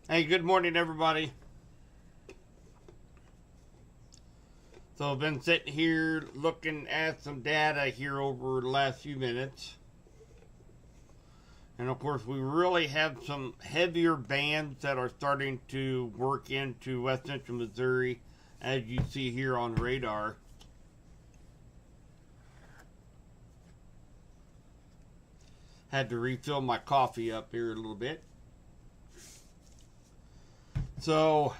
Hey, good morning, everybody. So I've been sitting here looking at some data here over the last few minutes. And of course, we really have some heavier bands that are starting to work into West Central Missouri, as you see here on radar. Had to refill my coffee up here a little bit. So,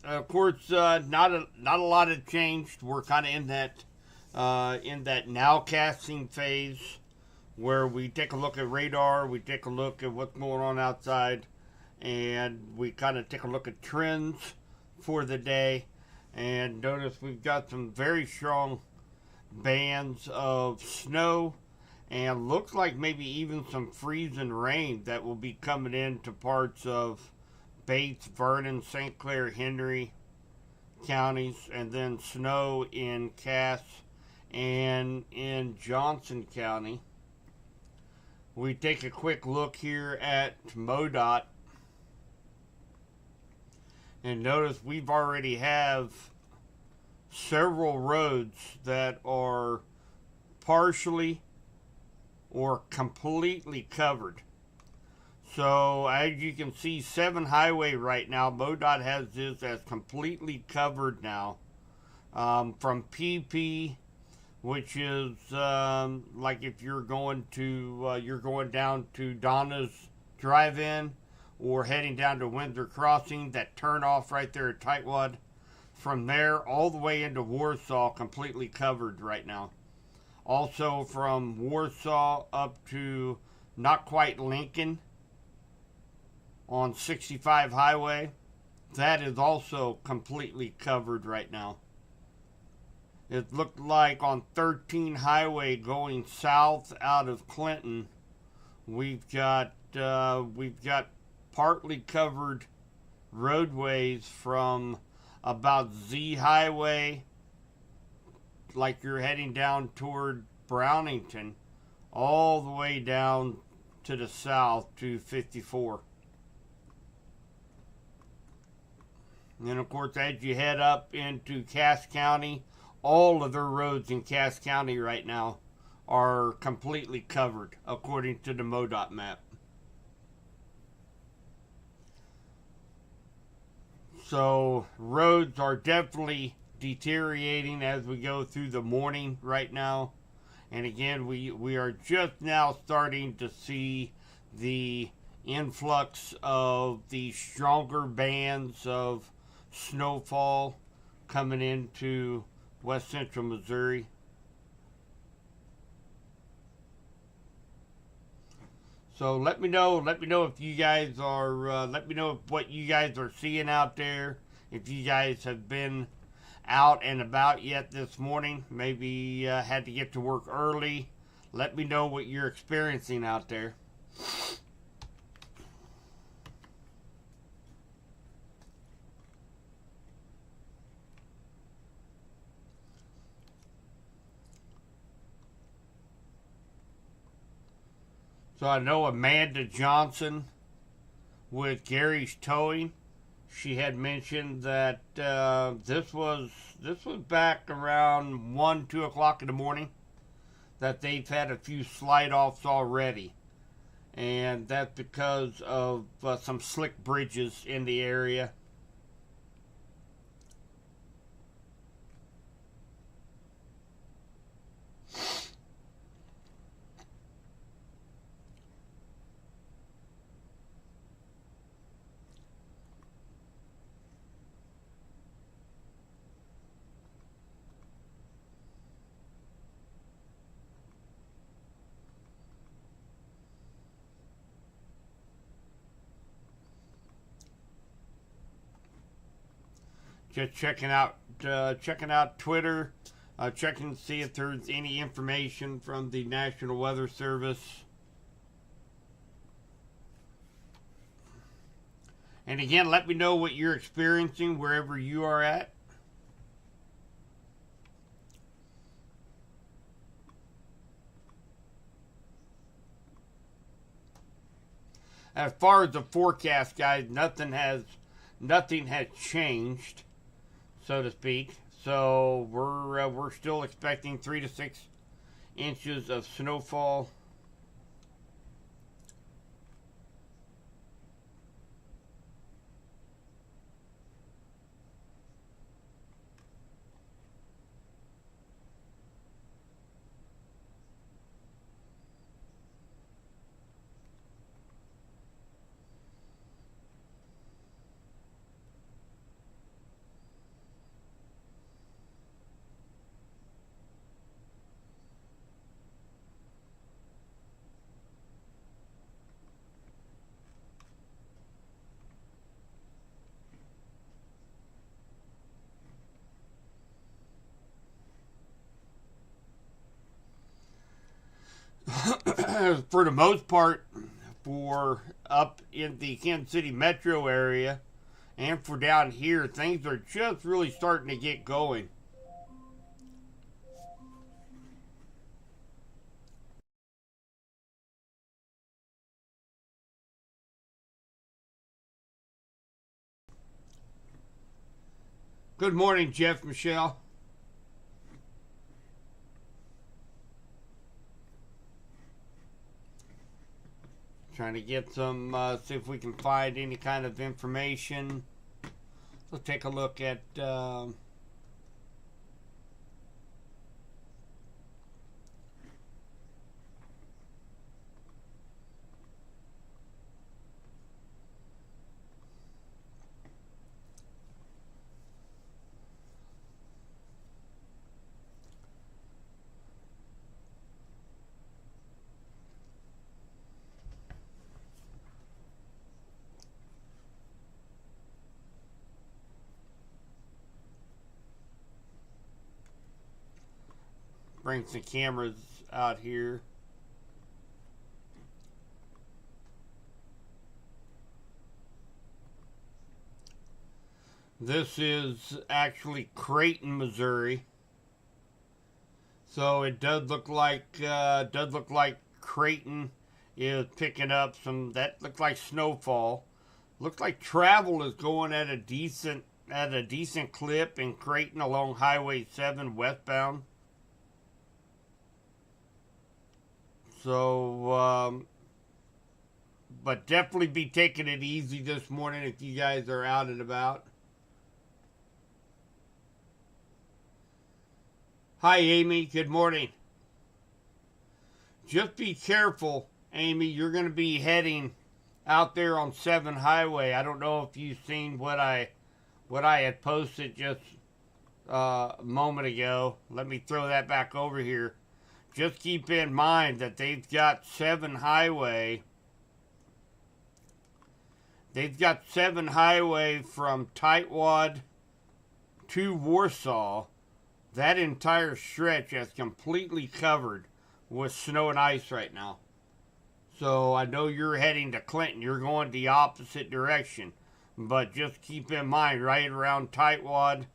of course, not a lot has changed. We're kind of in that now casting phase where we take a look at radar, we take a look at what's going on outside, and we kind of take a look at trends for the day. And notice we've got some very strong bands of snow and looks like maybe even some freezing rain that will be coming into parts of Bates, Vernon, St. Clair, Henry counties, and then snow in Cass and in Johnson County. We take a quick look here at MoDOT and notice we've already have several roads that are partially or completely covered. So as you can see, 7 Highway right now, MoDOT has this as completely covered now. From PP, which is like if you're going down to Donna's Drive-In or heading down to Windsor Crossing, that turn off right there at Tightwad. From there all the way into Warsaw, completely covered right now. Also from Warsaw up to not quite Lincoln on 65 Highway, that is also completely covered right now. It looked like on 13 Highway going south out of Clinton, we've got partly covered roadways from about Z Highway, like you're heading down toward Brownington, all the way down to the south to 54. And then, of course, as you head up into Cass County, all of their roads in Cass County right now are completely covered, according to the MoDOT map. So, roads are definitely deteriorating as we go through the morning right now. And again, we are just now starting to see the influx of the stronger bands of snowfall coming into West Central Missouri. So let me know if you guys are let me know what you guys are seeing out there. If you guys have been out and about yet this morning, maybe had to get to work early. Let me know what you're experiencing out there. So I know Amanda Johnson with Gary's Towing. She had mentioned that this was back around 1, 2 o'clock in the morning that they've had a few slide offs already, and that's because of some slick bridges in the area. Just checking out Twitter, checking to see if there's any information from the National Weather Service. And again, let me know what you're experiencing wherever you are at. As far as the forecast, guys, nothing has changed, so to speak. So we're still expecting 3 to 6 inches of snowfall. For the most part, for up in the Kansas City metro area and for down here, things are just really starting to get going. Good morning, Jeff, Michelle. Trying to get some, see if we can find any kind of information. Let's take a look at bring some cameras out here. This is actually Creighton, Missouri. So it does look like Creighton is picking up some. That looks like snowfall. Looks like travel is going at a decent clip in Creighton along Highway 7 westbound. So, but definitely be taking it easy this morning if you guys are out and about. Hi, Amy. Good morning. Just be careful, Amy. You're going to be heading out there on 7 Highway. I don't know if you've seen what I had posted just a moment ago. Let me throw that back over here. Just keep in mind that they've got 7 Highway. They've got 7 Highway from Tightwad to Warsaw. That entire stretch is completely covered with snow and ice right now. So I know you're heading to Clinton. You're going the opposite direction. But just keep in mind, right around Tightwad,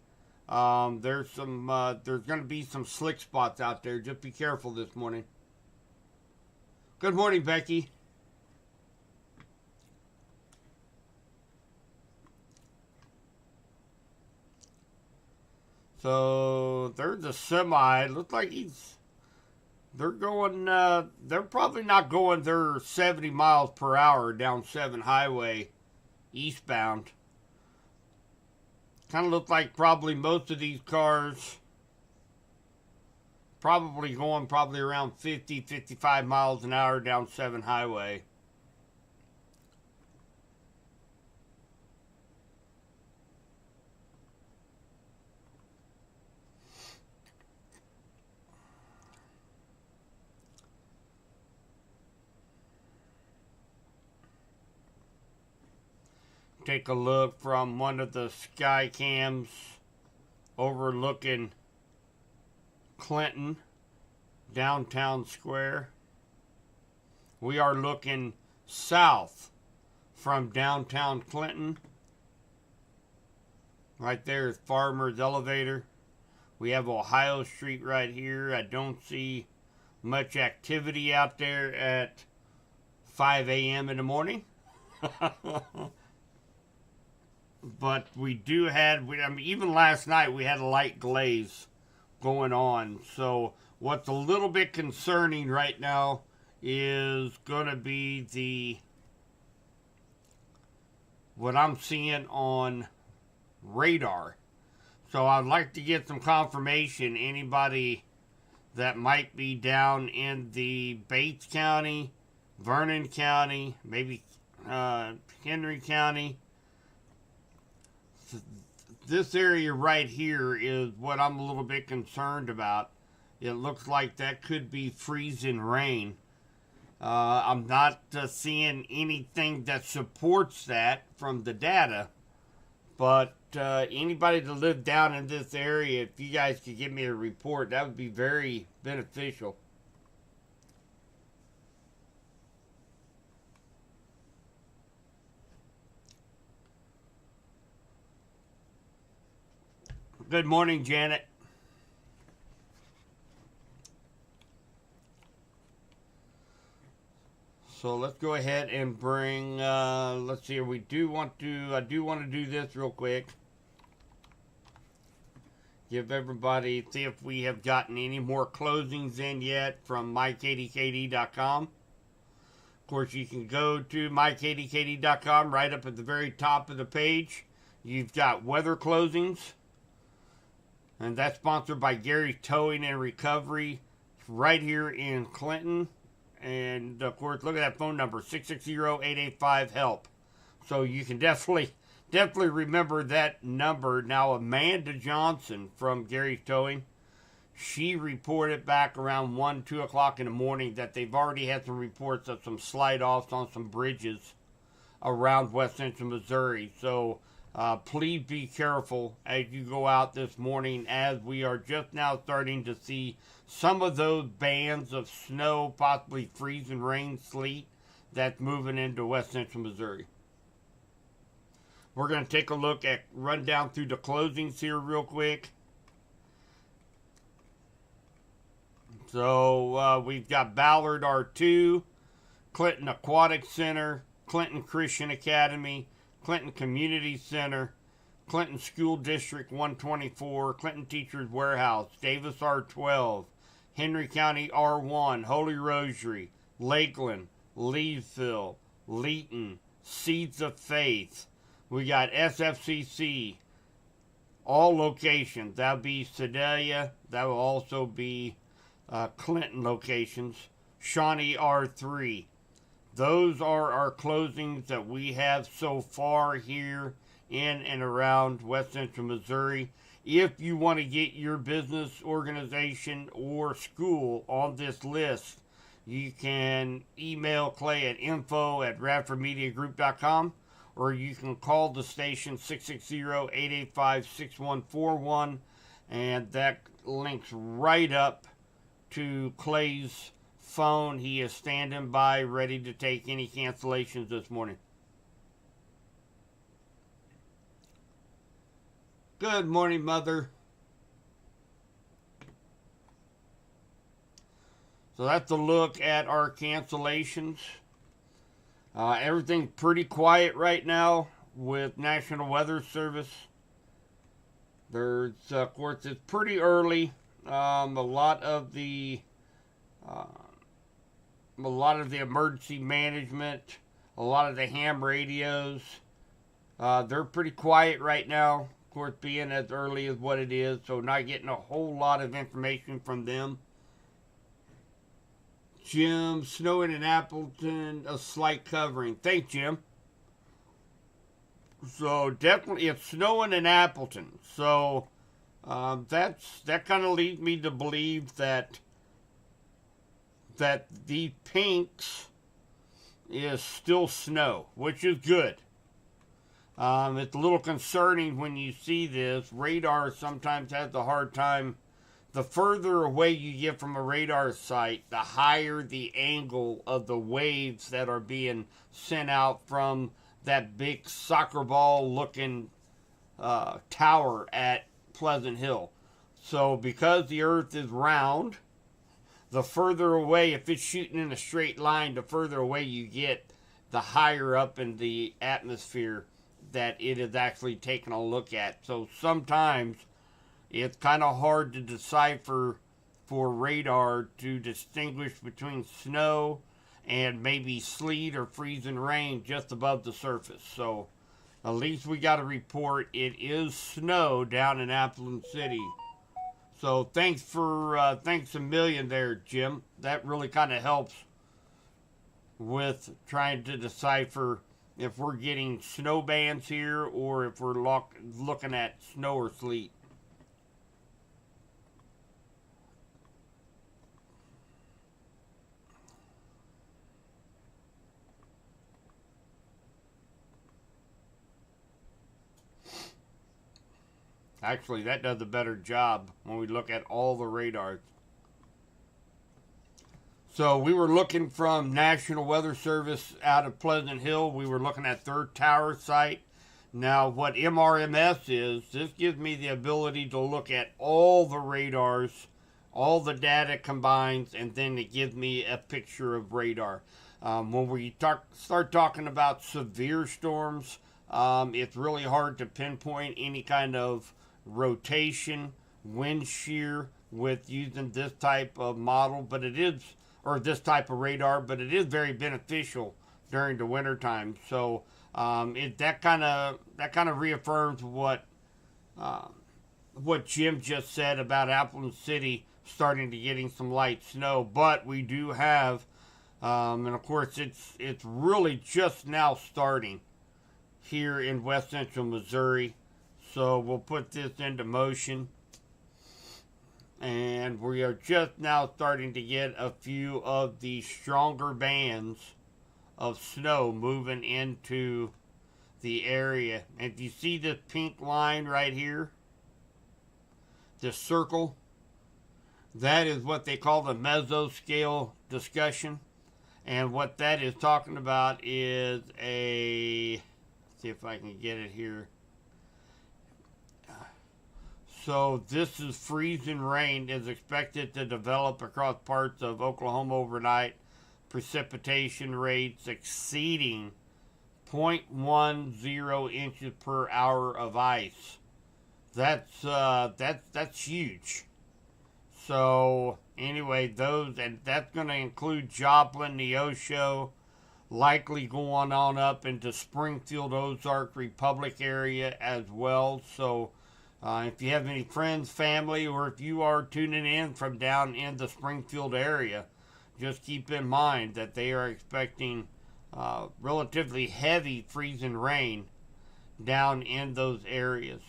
there's going to be some slick spots out there. Just be careful this morning. Good morning, Becky. So there's a semi. Looks like they're probably not going their 70 miles per hour down 7 Highway eastbound. Kind of look like probably most of these cars probably going around 50, 55 miles an hour down 7 Highway. Take a look from one of the sky cams overlooking Clinton, downtown square. We are looking south from downtown Clinton. Right there is Farmer's Elevator. We have Ohio Street right here. I don't see much activity out there at 5 a.m. in the morning. But we do have, I mean, even last night we had a light glaze going on. So what's a little bit concerning right now is going to be what I'm seeing on radar. So I'd like to get some confirmation. Anybody that might be down in the Bates County, Vernon County, maybe Henry County. This area right here is what I'm a little bit concerned about. It looks like that could be freezing rain. I'm not seeing anything that supports that from the data, but anybody that live down in this area, if you guys could give me a report, that would be very beneficial. Good morning, Janet. So let's go ahead and bring, let's see here, I do want to do this real quick. Give everybody, see if we have gotten any more closings in yet from mykdkd.com. Of course, you can go to mykdkd.com right up at the very top of the page. You've got weather closings. And that's sponsored by Gary's Towing and Recovery right here in Clinton. And, of course, look at that phone number, 660-885-HELP. So you can definitely remember that number. Now, Amanda Johnson from Gary's Towing, she reported back around 1, 2 o'clock in the morning that they've already had some reports of some slide-offs on some bridges around West Central Missouri. So please be careful as you go out this morning, as we are just now starting to see some of those bands of snow, possibly freezing rain, sleet, that's moving into West Central Missouri. We're going to take a look at, run down through the closings here real quick. So we've got Ballard R2, Clinton Aquatic Center, Clinton Christian Academy, Clinton Community Center, Clinton School District 124, Clinton Teachers Warehouse, Davis R12, Henry County R1, Holy Rosary, Lakeland, Leesville, Leeton, Seeds of Faith. We got SFCC, all locations. That'll be Sedalia. That will also be Clinton locations. Shawnee R3. Those are our closings that we have so far here in and around West Central Missouri. If you want to get your business, organization, or school on this list, you can email Clay at info@radfordmediagroup.com, or you can call the station 660-885-6141, and that links right up to Clay's phone. He is standing by, ready to take any cancellations this morning. Good morning, Mother. So that's a look at our cancellations. Everything's pretty quiet right now with National Weather Service. There's, of course, it's pretty early. A lot of the emergency management, a lot of the ham radios, they're pretty quiet right now. Of course, being as early as what it is, so not getting a whole lot of information from them. Jim, snowing in Appleton, a slight covering. Thanks, Jim. So definitely, it's snowing in Appleton. So that kind of leads me to believe that the pinks is still snow, which is good. It's a little concerning when you see this. Radar sometimes has a hard time. The further away you get from a radar site, the higher the angle of the waves that are being sent out from that big soccer ball looking tower at Pleasant Hill. So because the earth is round, the further away, if it's shooting in a straight line, the further away you get, the higher up in the atmosphere that it is actually taking a look at. So sometimes it's kind of hard to decipher for radar to distinguish between snow and maybe sleet or freezing rain just above the surface. So at least we got a report it is snow down in Appleton City. So thanks a million there, Jim. That really kind of helps with trying to decipher if we're getting snow bands here or if we're looking at snow or sleet. Actually, that does a better job when we look at all the radars. So we were looking from National Weather Service out of Pleasant Hill. We were looking at Third Tower site. Now, what MRMS is, this gives me the ability to look at all the radars, all the data combined, and then it gives me a picture of radar. When we start talking about severe storms, it's really hard to pinpoint any kind of rotation, wind shear with using this type of model, but it is, or this type of radar, but it is very beneficial during the wintertime. So that kind of reaffirms what Jim just said about Appleton City starting to getting some light snow. But we do have, and of course it's really just now starting here in west central Missouri. So we'll put this into motion. And we are just now starting to get a few of the stronger bands of snow moving into the area. And if you see this pink line right here, this circle, that is what they call the mesoscale discussion. And what that is talking about is let's see if I can get it here. So this is freezing rain is expected to develop across parts of Oklahoma overnight. Precipitation rates exceeding 0.10 inches per hour of ice. That's huge. So anyway, and that's going to include Joplin, Neosho, likely going on up into Springfield, Ozark Republic area as well. So if you have any friends, family, or if you are tuning in from down in the Springfield area, just keep in mind that they are expecting relatively heavy freezing rain down in those areas.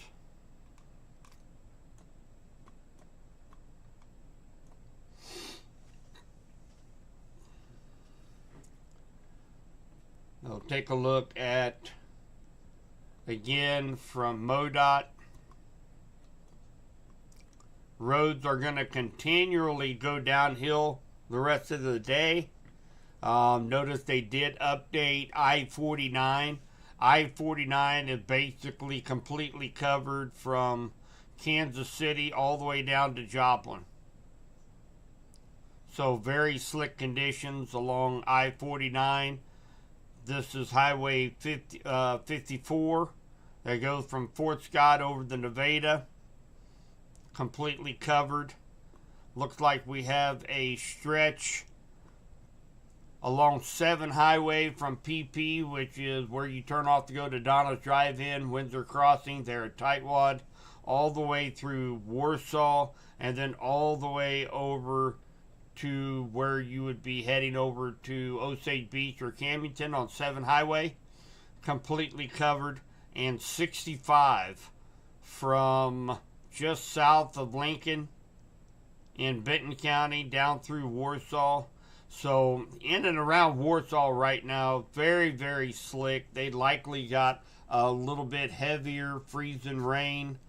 Now take a look at, again, from MoDOT. Roads are going to continually go downhill the rest of the day. Notice they did update I-49. I-49 is basically completely covered from Kansas City all the way down to Joplin. So very slick conditions along I-49. This is Highway 54 that goes from Fort Scott over to Nevada. Completely covered. Looks like we have a stretch along 7 Highway from PP, which is where you turn off to go to Donna's Drive-In, Windsor Crossing, there at Tightwad, all the way through Warsaw, and then all the way over to where you would be heading over to Osage Beach or Camden on 7 Highway. Completely covered. And 65 from just south of Lincoln in Benton County down through Warsaw. So in and around Warsaw right now, very, very slick. They likely got a little bit heavier freezing rain,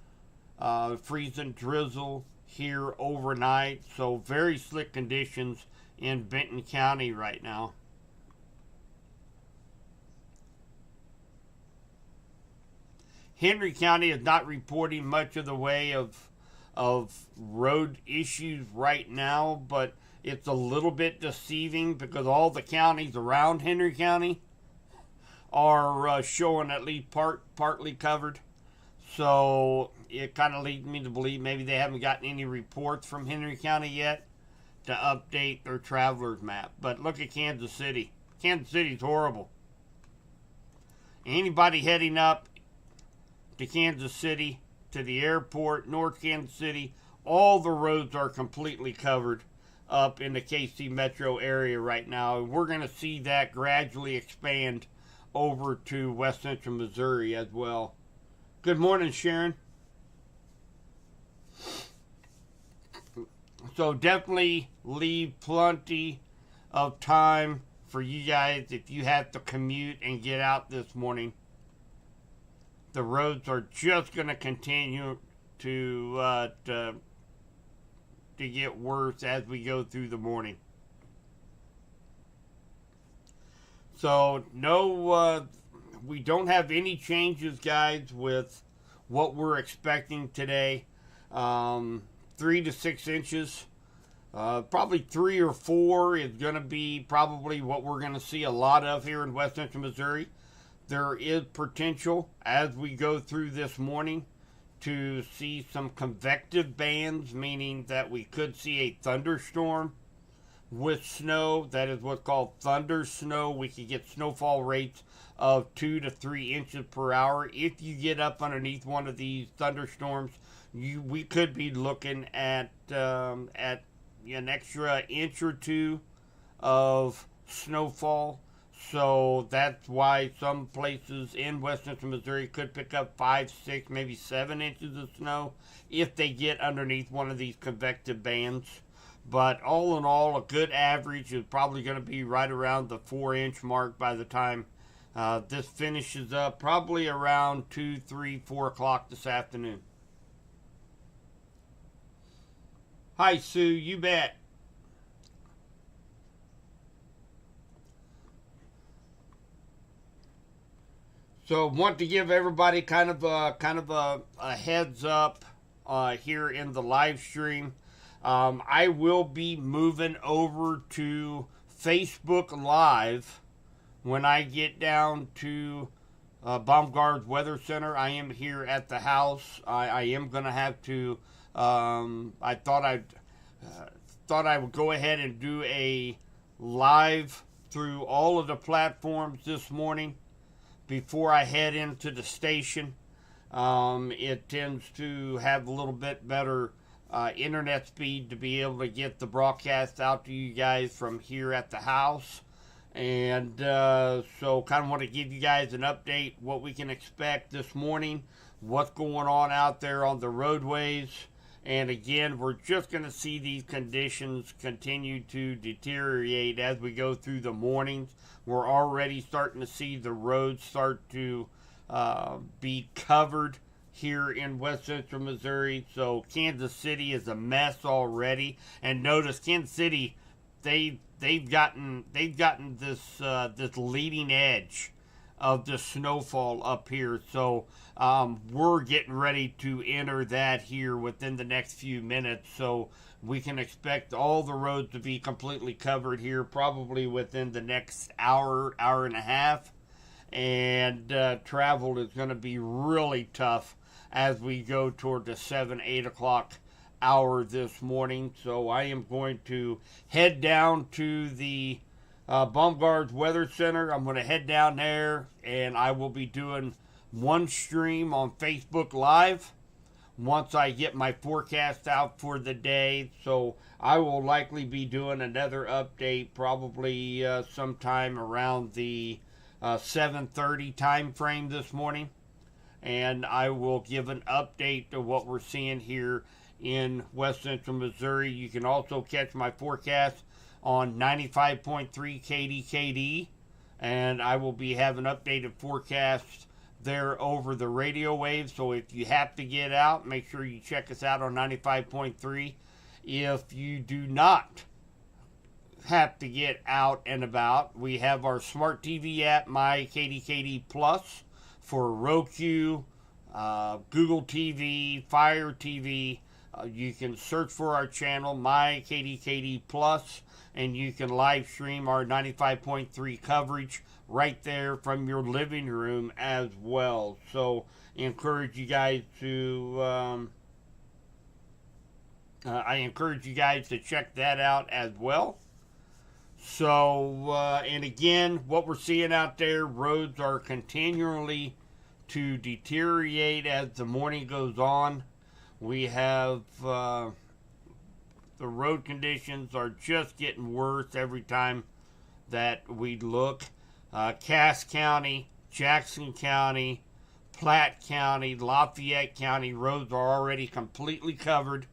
freezing drizzle here overnight. So very slick conditions in Benton County right now. Henry County is not reporting much of the way of road issues right now, but it's a little bit deceiving because all the counties around Henry County are showing at least partly covered. So it kind of leads me to believe maybe they haven't gotten any reports from Henry County yet to update their traveler's map. But look at Kansas City. Kansas City's horrible. Anybody heading up to Kansas City, to the airport, North Kansas City, all the roads are completely covered up in the KC metro area right now. We're going to see that gradually expand over to West Central Missouri as well. Good morning, Sharon. So definitely leave plenty of time for you guys if you have to commute and get out this morning. The roads are just going to continue to get worse as we go through the morning. So no, we don't have any changes, guys, with what we're expecting today. 3 to 6 inches. Probably 3 or 4 is going to be probably what we're going to see a lot of here in West Central Missouri. There is potential as we go through this morning to see some convective bands, meaning that we could see a thunderstorm with snow. That is what's called thunder snow. We could get snowfall rates of 2 to 3 inches per hour. If you get up underneath one of these thunderstorms, we could be looking at an extra inch or 2 of snowfall. So that's why some places in West Central Missouri could pick up 5, 6, maybe 7 inches of snow if they get underneath one of these convective bands. But all in all, a good average is probably going to be right around the 4-inch mark by the time this finishes up, probably around 2, 3, 4 o'clock this afternoon. Hi, Sue, you bet. So want to give everybody kind of a heads up here in the live stream. I will be moving over to Facebook Live when I get down to Baumgard's Weather Center. I am here at the house. I am going to have to. I thought I would go ahead and do a live through all of the platforms this morning before I head into the station. It tends to have a little bit better internet speed to be able to get the broadcast out to you guys from here at the house. And so kind of want to give you guys an update what we can expect this morning, what's going on out there on the roadways. And again, we're just going to see these conditions continue to deteriorate as we go through the mornings. We're already starting to see the roads start to be covered here in West Central Missouri. So Kansas City is a mess already. And notice Kansas City, they've gotten this leading edge of the snowfall up here. So we're getting ready to enter that here within the next few minutes. So we can expect all the roads to be completely covered here probably within the next hour and a half. And travel is going to be really tough as we go toward the 7, 8 o'clock hour this morning. So I am going to head down to the Baumgard's Weather Center. I'm going to head down there and I will be doing one stream on Facebook Live once I get my forecast out for the day. So I will likely be doing another update probably sometime around the 7:30 time frame this morning. And I will give an update to what we're seeing here in West Central Missouri. You can also catch my forecast on 95.3 KDKD, and I will be having updated forecasts there over the radio waves. So if you have to get out, make sure you check us out on 95.3. If you do not have to get out and about, we have our smart TV app, My KDKD Plus, for Roku, Google TV, Fire TV, You can search for our channel, My KDKD Plus, and you can live stream our 95.3 coverage right there from your living room as well. So, encourage you guys to I encourage you guys to check that out as well. So, and again, what we're seeing out there, roads are continually to deteriorate as the morning goes on. We have the road conditions are just getting worse every time that we look. Cass County, Jackson County, Platte County, Lafayette County roads are already completely covered.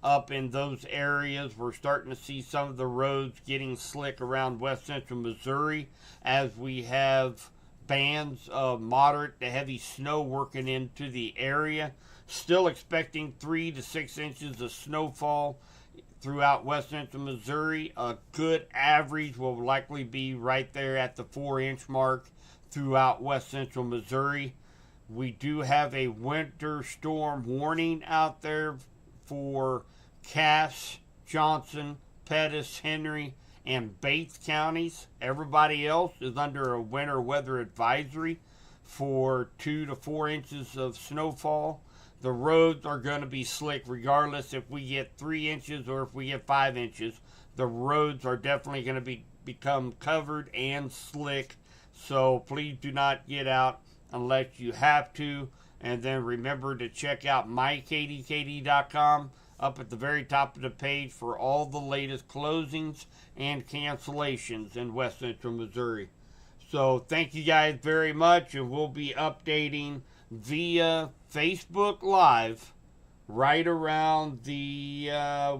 Up in those areas, we're starting to see some of the roads getting slick around west central Missouri as we have bands of moderate to heavy snow working into the area. Still expecting 3 to 6 inches of snowfall throughout west central Missouri. A good average will likely be right there at the 4-inch mark throughout west central Missouri. We do have a winter storm warning out there for Cass, Johnson, Pettis, Henry, and Bates counties. Everybody else is under a winter weather advisory for 2 to 4 inches of snowfall. The roads are going to be slick regardless if we get 3 inches or if we get 5 inches. The roads are definitely going to become covered and slick. So please do not get out unless you have to. And then remember to check out mykdkd.com up at the very top of the page for all the latest closings and cancellations in west central Missouri. So thank you guys very much, and we'll be updating via Facebook Live right around the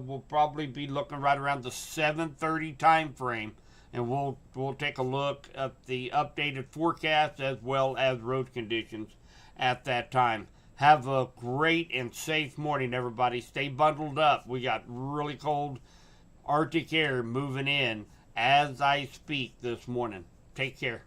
we'll probably be looking right around the 7:30 time frame, and we'll take a look at the updated forecast as well as road conditions at that time. Have a great and safe morning, everybody. Stay bundled up. We got really cold Arctic air moving in as I speak this morning. Take care.